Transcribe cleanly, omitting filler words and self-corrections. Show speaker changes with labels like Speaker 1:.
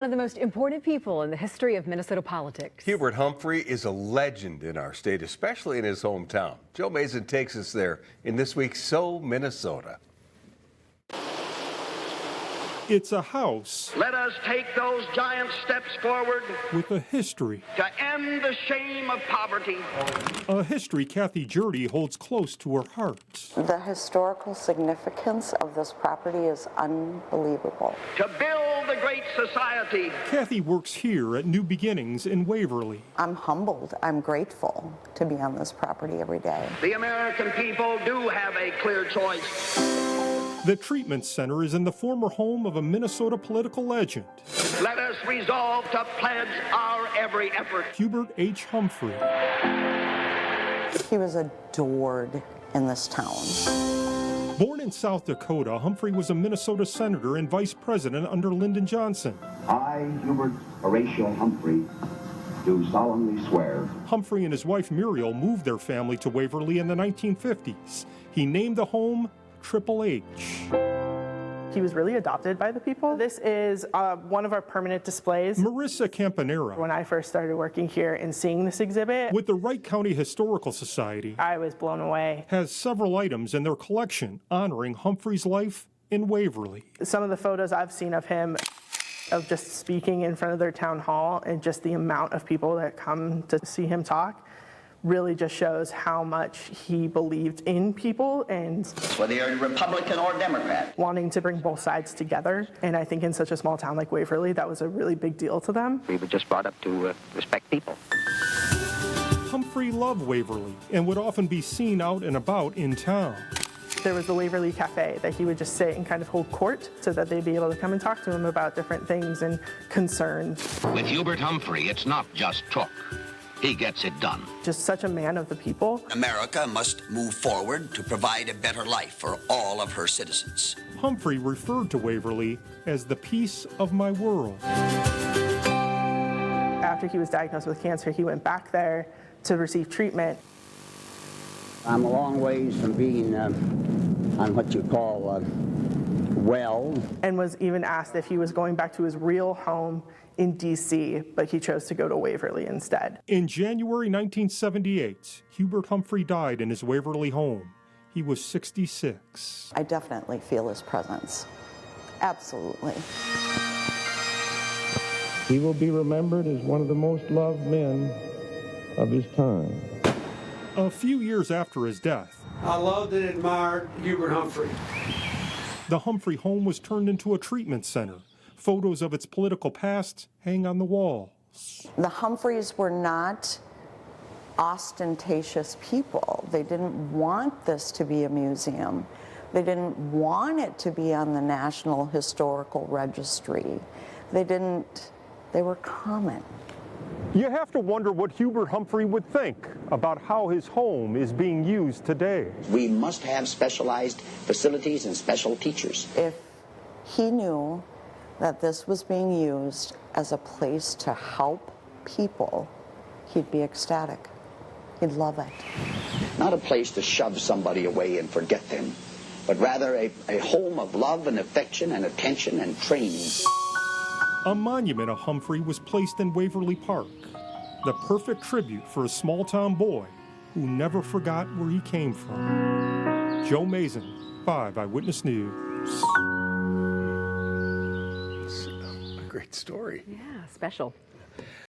Speaker 1: One of the most important people in the history of Minnesota politics.
Speaker 2: Hubert Humphrey is a legend in our state, especially in his hometown. Joe Mason takes us there in this week's So Minnesota.
Speaker 3: It's a house.
Speaker 4: Let us take those giant steps forward
Speaker 3: with a history.
Speaker 4: To end the shame of poverty.
Speaker 3: A history Kathy Jurdy holds close to her heart.
Speaker 5: The historical significance of this property is unbelievable.
Speaker 4: To build a great society.
Speaker 3: Kathy works here at New Beginnings in Waverly.
Speaker 5: I'm humbled. I'm grateful to be on this property every day.
Speaker 4: The American people do have a clear choice.
Speaker 3: The treatment center is in the former home of a Minnesota political legend.
Speaker 4: Let us resolve to pledge our every effort.
Speaker 3: Hubert H. Humphrey.
Speaker 5: He was adored in this town.
Speaker 3: Born in South Dakota, Humphrey was a Minnesota senator and vice president under Lyndon Johnson.
Speaker 6: I, Hubert Horatio Humphrey, do solemnly swear.
Speaker 3: Humphrey and his wife Muriel moved their family to Waverly in the 1950s. He named the home Triple H.
Speaker 7: He was really adopted by the people. This is one of our permanent displays.
Speaker 3: Marissa Campanera.
Speaker 7: When I first started working here and seeing this exhibit
Speaker 3: with the Wright County Historical Society,
Speaker 7: I was blown away.
Speaker 3: Has several items in their collection honoring Humphrey's life in Waverly.
Speaker 7: Some of the photos I've seen of him, of just speaking in front of their town hall and just the amount of people that come to see him talk, really just shows how much he believed in people and
Speaker 8: whether you're Republican or Democrat,
Speaker 7: wanting to bring both sides together. And I think in such a small town like Waverly, that was a really big deal to them.
Speaker 8: We were just brought up to respect people.
Speaker 3: Humphrey loved Waverly and would often be seen out and about in town.
Speaker 7: There was the Waverly Cafe that he would just sit and kind of hold court so that they'd be able to come and talk to him about different things and concerns.
Speaker 9: With Hubert Humphrey, it's not just talk. He gets it done.
Speaker 7: Just such a man of the people.
Speaker 10: America must move forward to provide a better life for all of her citizens.
Speaker 3: Humphrey referred to Waverly as the piece of my world.
Speaker 7: After he was diagnosed with cancer, he went back there to receive treatment.
Speaker 6: I'm a long ways from being on what you call well.
Speaker 7: And was even asked if he was going back to his real home in D.C., but he chose to go to Waverly instead.
Speaker 3: In January 1978, Hubert Humphrey died in his Waverly home. He was 66.
Speaker 5: I definitely feel his presence. Absolutely.
Speaker 11: He will be remembered as one of the most loved men of his time.
Speaker 3: A few years after his death,
Speaker 12: I loved and admired Hubert Humphrey.
Speaker 3: The Humphrey home was turned into a treatment center. Photos of its political past hang on the walls.
Speaker 5: The Humphreys were not ostentatious people. They didn't want this to be a museum. They didn't want it to be on the National Historical Registry. They were common.
Speaker 3: You have to wonder what Hubert Humphrey would think about how his home is being used today.
Speaker 6: We must have specialized facilities and special teachers.
Speaker 5: If he knew that this was being used as a place to help people, he'd be ecstatic. He'd love it.
Speaker 6: Not a place to shove somebody away and forget them, but rather a home of love and affection and attention and training.
Speaker 3: A monument of Humphrey was placed in Waverly Park, the perfect tribute for a small-town boy who never forgot where he came from. Joe Mason, 5 Eyewitness News.
Speaker 2: Great story.
Speaker 1: Yeah, special.